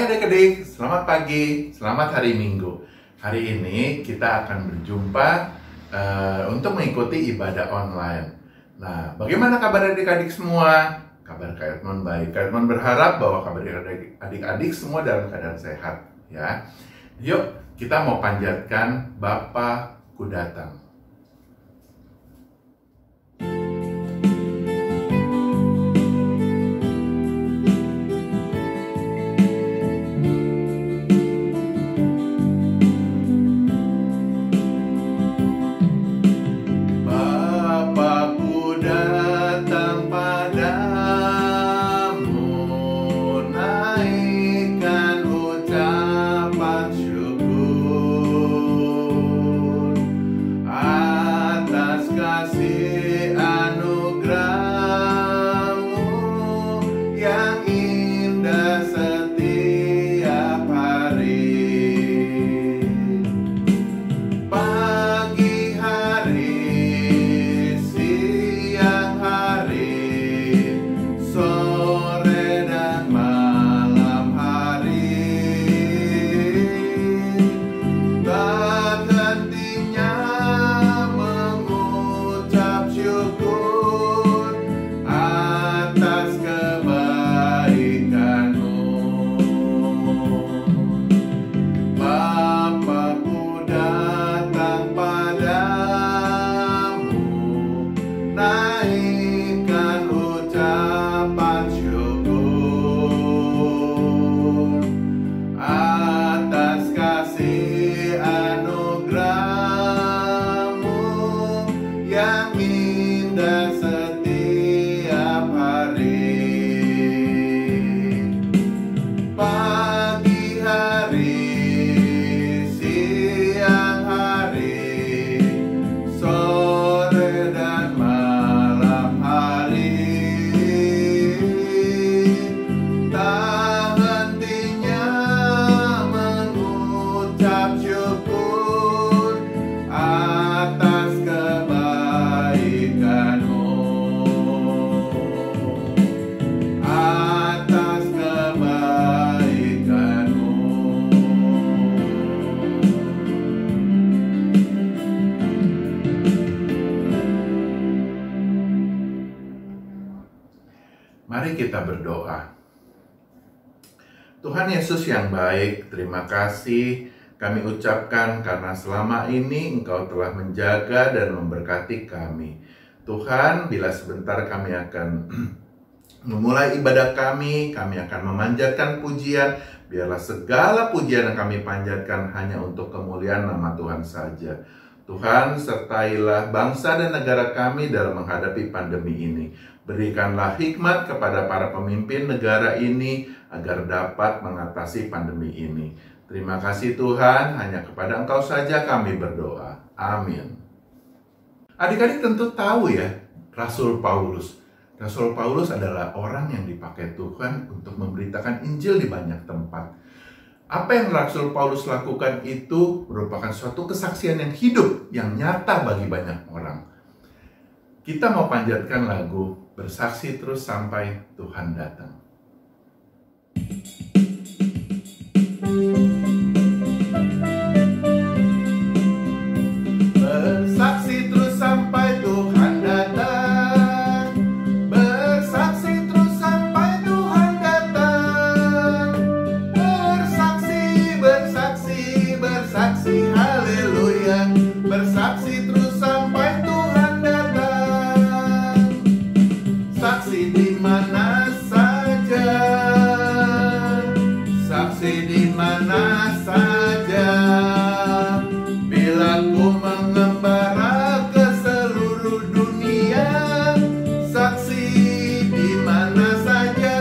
Hai adik-adik, selamat pagi, selamat hari Minggu. Hari ini kita akan berjumpa untuk mengikuti ibadah online. Nah, bagaimana kabar adik-adik semua? Kabar Kak Edmond baik. Kak Edmond berharap bahwa kabar adik-adik semua dalam keadaan sehat. Ya, yuk kita mau panjatkan Bapakku datang. Mari kita berdoa. Tuhan Yesus yang baik, terima kasih kami ucapkan karena selama ini Engkau telah menjaga dan memberkati kami. Tuhan, bila sebentar kami akan memulai ibadah kami akan memanjatkan pujian. Biarlah segala pujian yang kami panjatkan hanya untuk kemuliaan nama Tuhan saja. Tuhan, sertailah bangsa dan negara kami dalam menghadapi pandemi ini. Berikanlah hikmat kepada para pemimpin negara ini agar dapat mengatasi pandemi ini. Terima kasih Tuhan, hanya kepada Engkau saja kami berdoa. Amin. Adik-adik tentu tahu ya, Rasul Paulus. Rasul Paulus adalah orang yang dipakai Tuhan untuk memberitakan Injil di banyak tempat. Apa yang Rasul Paulus lakukan itu merupakan suatu kesaksian yang hidup, yang nyata bagi banyak orang. Kita mau panjatkan lagu Bersaksi Terus Sampai Tuhan Datang. Bersaksi terus sampai Tuhan datang. Bersaksi terus sampai Tuhan datang. Bersaksi, bersaksi, bersaksi, haleluya. Bersaksi terus sampai Tuhan datang. Saksi di mana saja, saksi di mana saja. Bila ku mengembara ke seluruh dunia, saksi di mana saja.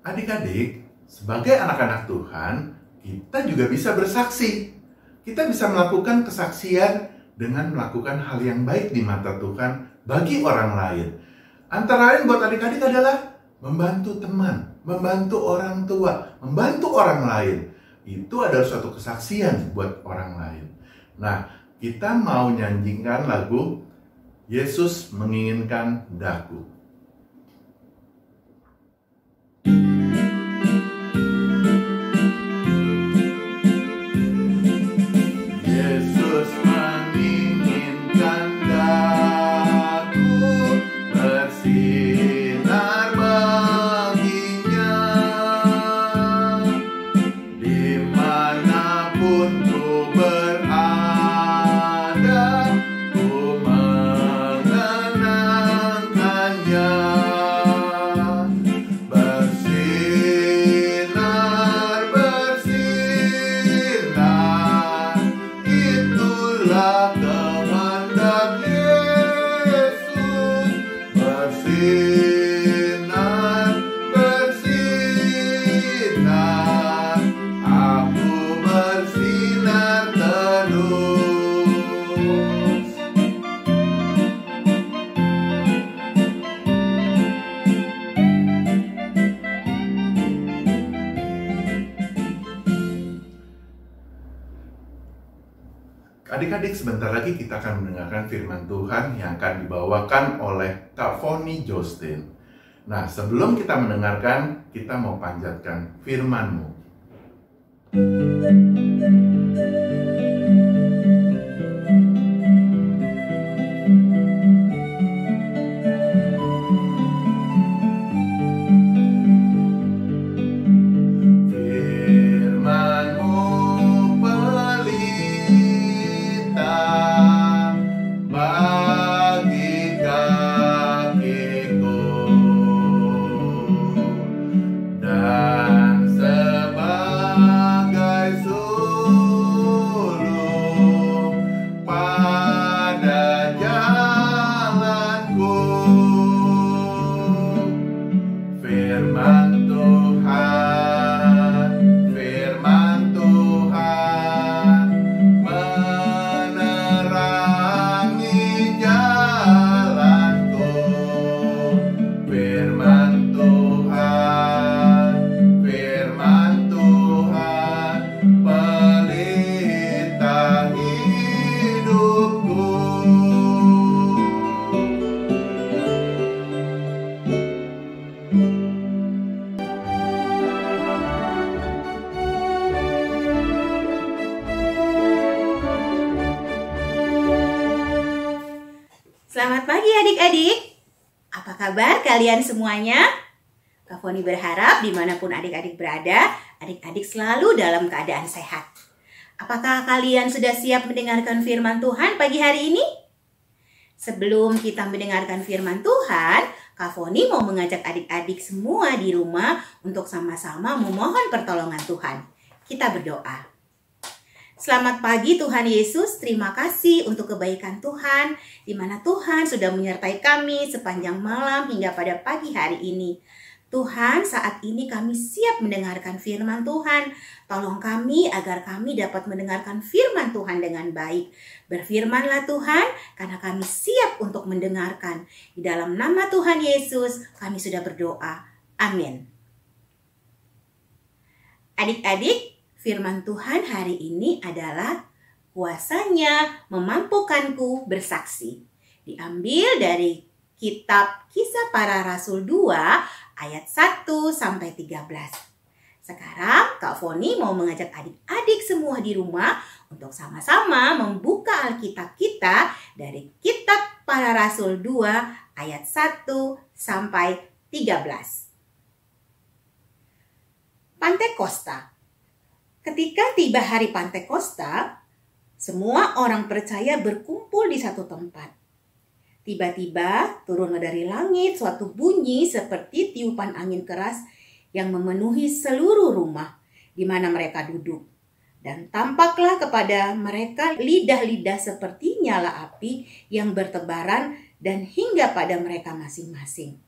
Adik-adik, sebagai anak-anak Tuhan, kita juga bisa bersaksi. Kita bisa melakukan kesaksian dengan melakukan hal yang baik di mata Tuhan bagi orang lain. Antara lain buat adik-adik adalah membantu teman, membantu orang tua, membantu orang lain. Itu adalah suatu kesaksian buat orang lain. Nah, kita mau nyanyikan lagu Yesus Menginginkan Daku. Yesus menginginkan daku bersinar baginya, dimanapun ku berada, ku mengenangkannya. Bersinar, bersinar, itulah kehendak Yesus. Bersinar, bersinar, aku bersinar terus. Adik-adik, sebentar lagi kita akan mendengarkan firman Tuhan yang akan dibawakan oleh Kak Foni Justin. Nah, sebelum kita mendengarkan, kita mau panjatkan firman-Mu. Firman-Mu pelita bagi kakiku dan sebagai sulung pada jalanku. Firman Tuhan, firman Tuhan menerangi jalanku. Firman Tuhan, firman Tuhan pelita hidupku. Selamat pagi adik-adik. Apa kabar kalian semuanya? Kak Foni berharap dimanapun adik-adik berada, adik-adik selalu dalam keadaan sehat. Apakah kalian sudah siap mendengarkan firman Tuhan pagi hari ini? Sebelum kita mendengarkan firman Tuhan, Kak Foni mau mengajak adik-adik semua di rumah untuk sama-sama memohon pertolongan Tuhan. Kita berdoa. Selamat pagi Tuhan Yesus, terima kasih untuk kebaikan Tuhan, di mana Tuhan sudah menyertai kami sepanjang malam hingga pada pagi hari ini. Tuhan, saat ini kami siap mendengarkan firman Tuhan. Tolong kami agar kami dapat mendengarkan firman Tuhan dengan baik. Berfirmanlah Tuhan, karena kami siap untuk mendengarkan. Di dalam nama Tuhan Yesus, kami sudah berdoa. Amin. Adik-adik, firman Tuhan hari ini adalah kuasanya memampukanku bersaksi. Diambil dari kitab Kisah Para Rasul 2 ayat 1 sampai 13. Sekarang Kak Foni mau mengajak adik-adik semua di rumah untuk sama-sama membuka Alkitab kita dari kitab Para Rasul 2 ayat 1 sampai 13. Pantekosta. Ketika tiba hari Pantekosta, semua orang percaya berkumpul di satu tempat. Tiba-tiba turunlah dari langit suatu bunyi seperti tiupan angin keras yang memenuhi seluruh rumah di mana mereka duduk. Dan tampaklah kepada mereka lidah-lidah seperti nyala api yang bertebaran dan hingga pada mereka masing-masing.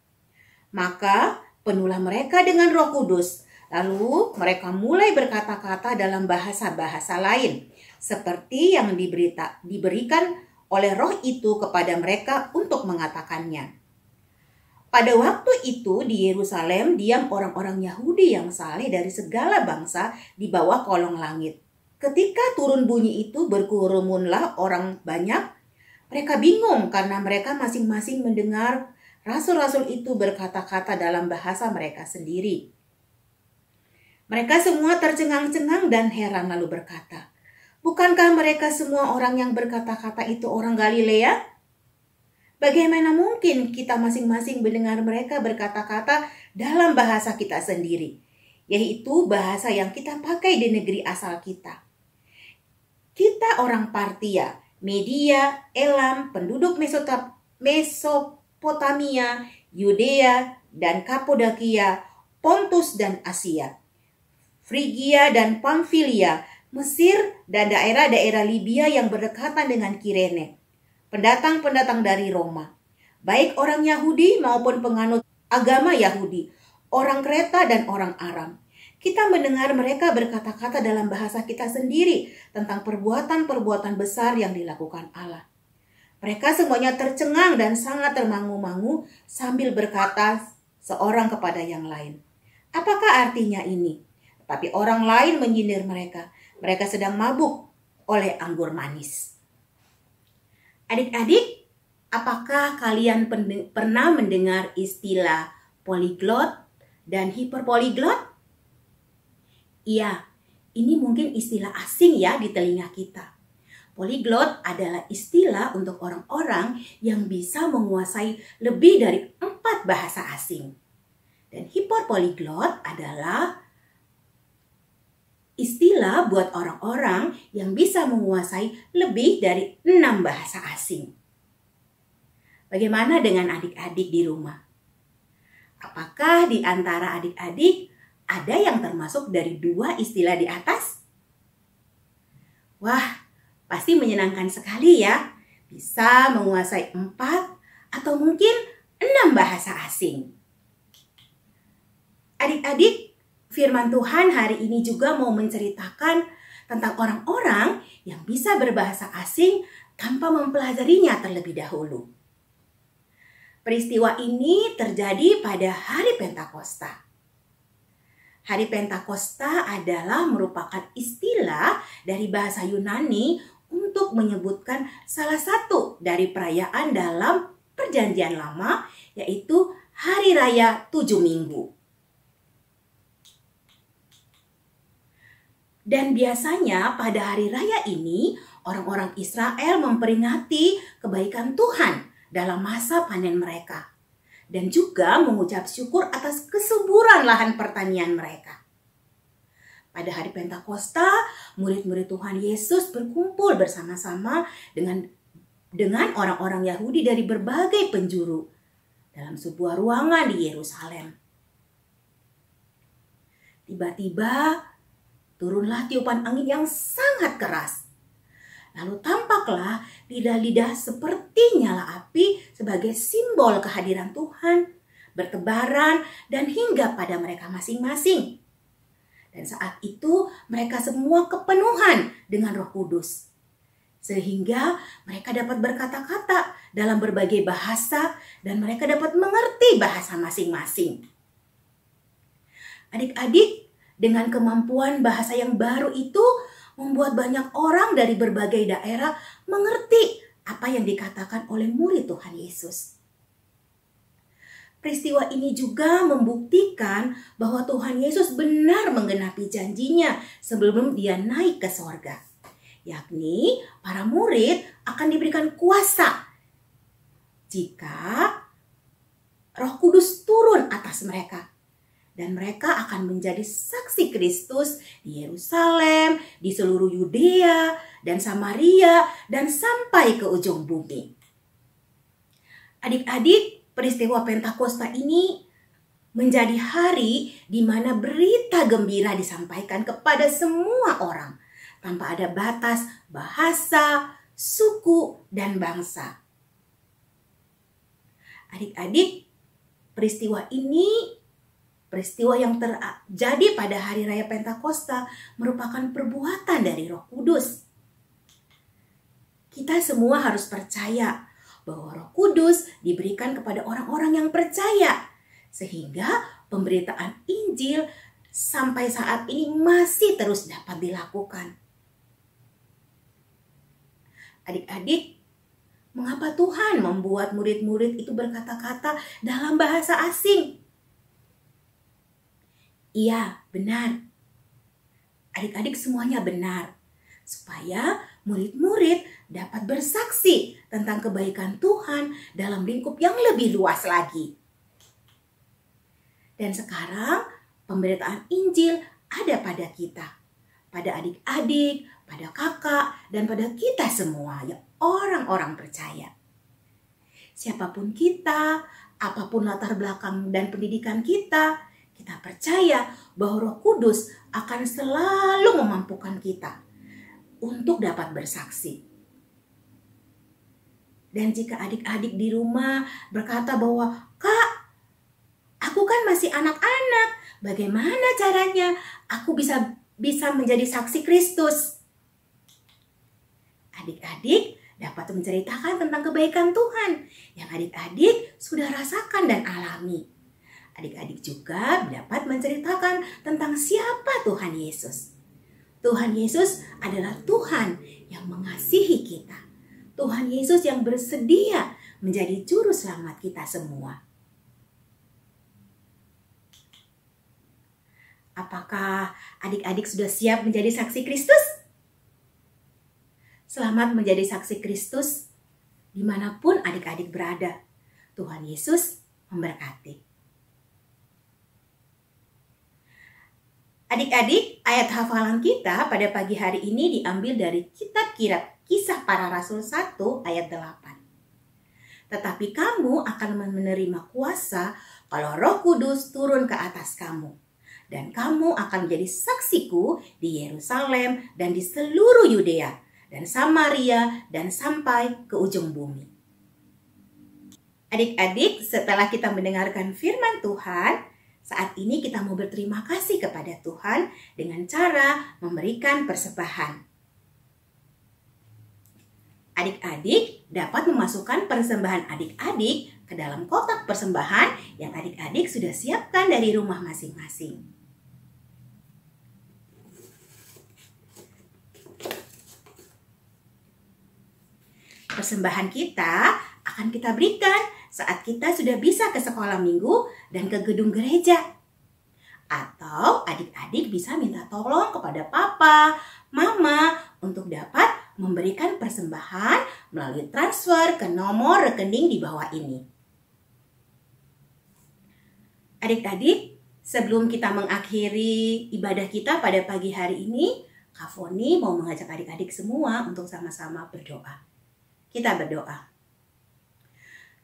Maka penuhlah mereka dengan Roh Kudus. Lalu mereka mulai berkata-kata dalam bahasa-bahasa lain, seperti yang diberikan oleh Roh itu kepada mereka untuk mengatakannya. Pada waktu itu di Yerusalem diam orang-orang Yahudi yang saleh dari segala bangsa di bawah kolong langit. Ketika turun bunyi itu berkerumunlah orang banyak. Mereka bingung karena mereka masing-masing mendengar rasul-rasul itu berkata-kata dalam bahasa mereka sendiri. Mereka semua tercengang-cengang dan heran lalu berkata, "Bukankah mereka semua orang yang berkata-kata itu orang Galilea? Bagaimana mungkin kita masing-masing mendengar mereka berkata-kata dalam bahasa kita sendiri, yaitu bahasa yang kita pakai di negeri asal kita? Kita orang Partia, Media, Elam, penduduk Mesopotamia, Yudea dan Kapadokia, Pontus dan Asia, Frigia dan Pamfilia, Mesir dan daerah-daerah Libya yang berdekatan dengan Kirene, pendatang-pendatang dari Roma, baik orang Yahudi maupun penganut agama Yahudi, orang Kreta dan orang Aram. Kita mendengar mereka berkata-kata dalam bahasa kita sendiri tentang perbuatan-perbuatan besar yang dilakukan Allah." Mereka semuanya tercengang dan sangat termangu-mangu sambil berkata seorang kepada yang lain, "Apakah artinya ini?" Tapi orang lain menyindir mereka. Mereka sedang mabuk oleh anggur manis. Adik-adik, apakah kalian pernah mendengar istilah poliglot dan hiperpoliglot? Iya, ini mungkin istilah asing ya di telinga kita. Poliglot adalah istilah untuk orang-orang yang bisa menguasai lebih dari 4 bahasa asing. Dan hiperpoliglot adalah istilah buat orang-orang yang bisa menguasai lebih dari 6 bahasa asing. Bagaimana dengan adik-adik di rumah? Apakah di antara adik-adik ada yang termasuk dari 2 istilah di atas? Wah, pasti menyenangkan sekali ya. Bisa menguasai 4 atau mungkin 6 bahasa asing. Adik-adik, firman Tuhan hari ini juga mau menceritakan tentang orang-orang yang bisa berbahasa asing tanpa mempelajarinya terlebih dahulu. Peristiwa ini terjadi pada hari Pentakosta. Hari Pentakosta adalah merupakan istilah dari bahasa Yunani untuk menyebutkan salah satu dari perayaan dalam Perjanjian Lama, yaitu Hari Raya 7 Minggu. Dan biasanya pada hari raya ini, orang-orang Israel memperingati kebaikan Tuhan dalam masa panen mereka. Dan juga mengucap syukur atas kesuburan lahan pertanian mereka. Pada hari Pentakosta, murid-murid Tuhan Yesus berkumpul bersama-sama dengan orang-orang Yahudi dari berbagai penjuru dalam sebuah ruangan di Yerusalem. Tiba-tiba turunlah tiupan angin yang sangat keras. Lalu tampaklah lidah-lidah seperti nyala api sebagai simbol kehadiran Tuhan, bertebaran dan hingga pada mereka masing-masing. Dan saat itu mereka semua kepenuhan dengan Roh Kudus. Sehingga mereka dapat berkata-kata dalam berbagai bahasa dan mereka dapat mengerti bahasa masing-masing. Adik-adik, dengan kemampuan bahasa yang baru itu membuat banyak orang dari berbagai daerah mengerti apa yang dikatakan oleh murid Tuhan Yesus. Peristiwa ini juga membuktikan bahwa Tuhan Yesus benar menggenapi janjinya sebelum dia naik ke sorga. Yakni para murid akan diberikan kuasa jika Roh Kudus turun atas mereka. Dan mereka akan menjadi saksi Kristus di Yerusalem, di seluruh Yudea dan Samaria, dan sampai ke ujung bumi. Adik-adik, peristiwa Pentakosta ini menjadi hari di mana berita gembira disampaikan kepada semua orang, tanpa ada batas bahasa, suku, dan bangsa. Adik-adik, peristiwa yang terjadi pada hari raya Pentakosta merupakan perbuatan dari Roh Kudus. Kita semua harus percaya bahwa Roh Kudus diberikan kepada orang-orang yang percaya, sehingga pemberitaan Injil sampai saat ini masih terus dapat dilakukan. Adik-adik, mengapa Tuhan membuat murid-murid itu berkata-kata dalam bahasa asing? Iya, benar. Adik-adik semuanya benar. Supaya murid-murid dapat bersaksi tentang kebaikan Tuhan dalam lingkup yang lebih luas lagi. Dan sekarang pemberitaan Injil ada pada kita, pada adik-adik, pada kakak, dan pada kita semua yang orang-orang percaya. Siapapun kita, apapun latar belakang dan pendidikan kita percaya bahwa Roh Kudus akan selalu memampukan kita untuk dapat bersaksi. Dan jika adik-adik di rumah berkata bahwa, "Kak, aku kan masih anak-anak, bagaimana caranya aku bisa menjadi saksi Kristus?" Adik-adik dapat menceritakan tentang kebaikan Tuhan yang adik-adik sudah rasakan dan alami. Adik-adik juga dapat menceritakan tentang siapa Tuhan Yesus. Tuhan Yesus adalah Tuhan yang mengasihi kita. Tuhan Yesus yang bersedia menjadi juru selamat kita semua. Apakah adik-adik sudah siap menjadi saksi Kristus? Selamat menjadi saksi Kristus dimanapun adik-adik berada. Tuhan Yesus memberkati. Adik-adik, ayat hafalan kita pada pagi hari ini diambil dari kitab Kisah Para Rasul 1 ayat 8. Tetapi kamu akan menerima kuasa kalau Roh Kudus turun ke atas kamu. Dan kamu akan menjadi saksiku di Yerusalem dan di seluruh Yudea dan Samaria dan sampai ke ujung bumi. Adik-adik, setelah kita mendengarkan firman Tuhan, saat ini kita mau berterima kasih kepada Tuhan dengan cara memberikan persembahan. Adik-adik dapat memasukkan persembahan adik-adik ke dalam kotak persembahan yang adik-adik sudah siapkan dari rumah masing-masing. Persembahan kita akan kita berikan saat kita sudah bisa ke sekolah minggu dan ke gedung gereja. Atau adik-adik bisa minta tolong kepada papa, mama untuk dapat memberikan persembahan melalui transfer ke nomor rekening di bawah ini. Adik-adik, sebelum kita mengakhiri ibadah kita pada pagi hari ini, Kak Foni mau mengajak adik-adik semua untuk sama-sama berdoa. Kita berdoa.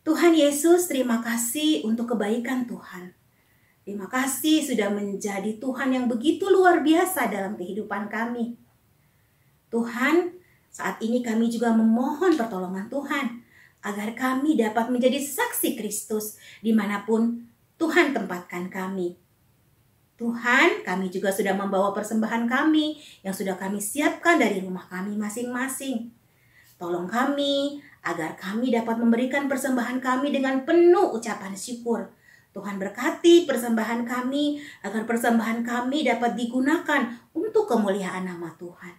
Tuhan Yesus, terima kasih untuk kebaikan Tuhan. Terima kasih sudah menjadi Tuhan yang begitu luar biasa dalam kehidupan kami. Tuhan, saat ini kami juga memohon pertolongan Tuhan agar kami dapat menjadi saksi Kristus dimanapun Tuhan tempatkan kami. Tuhan, kami juga sudah membawa persembahan kami yang sudah kami siapkan dari rumah kami masing-masing. Tolong kami agar kami dapat memberikan persembahan kami dengan penuh ucapan syukur. Tuhan berkati persembahan kami agar persembahan kami dapat digunakan untuk kemuliaan nama Tuhan.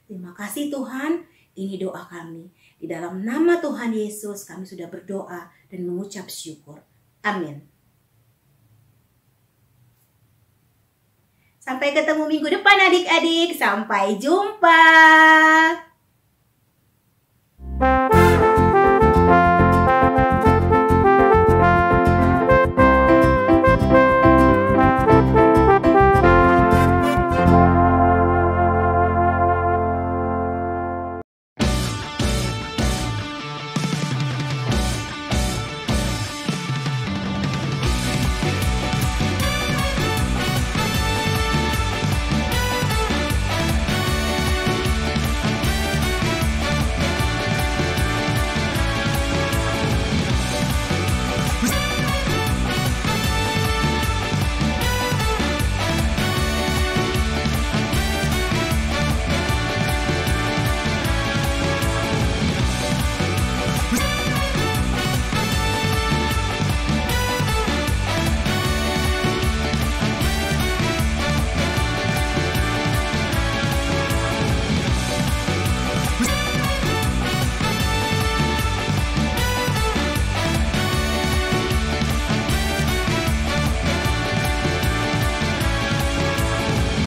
Terima kasih Tuhan, ini doa kami. Di dalam nama Tuhan Yesus kami sudah berdoa dan mengucap syukur. Amin. Sampai ketemu minggu depan adik-adik. Sampai jumpa.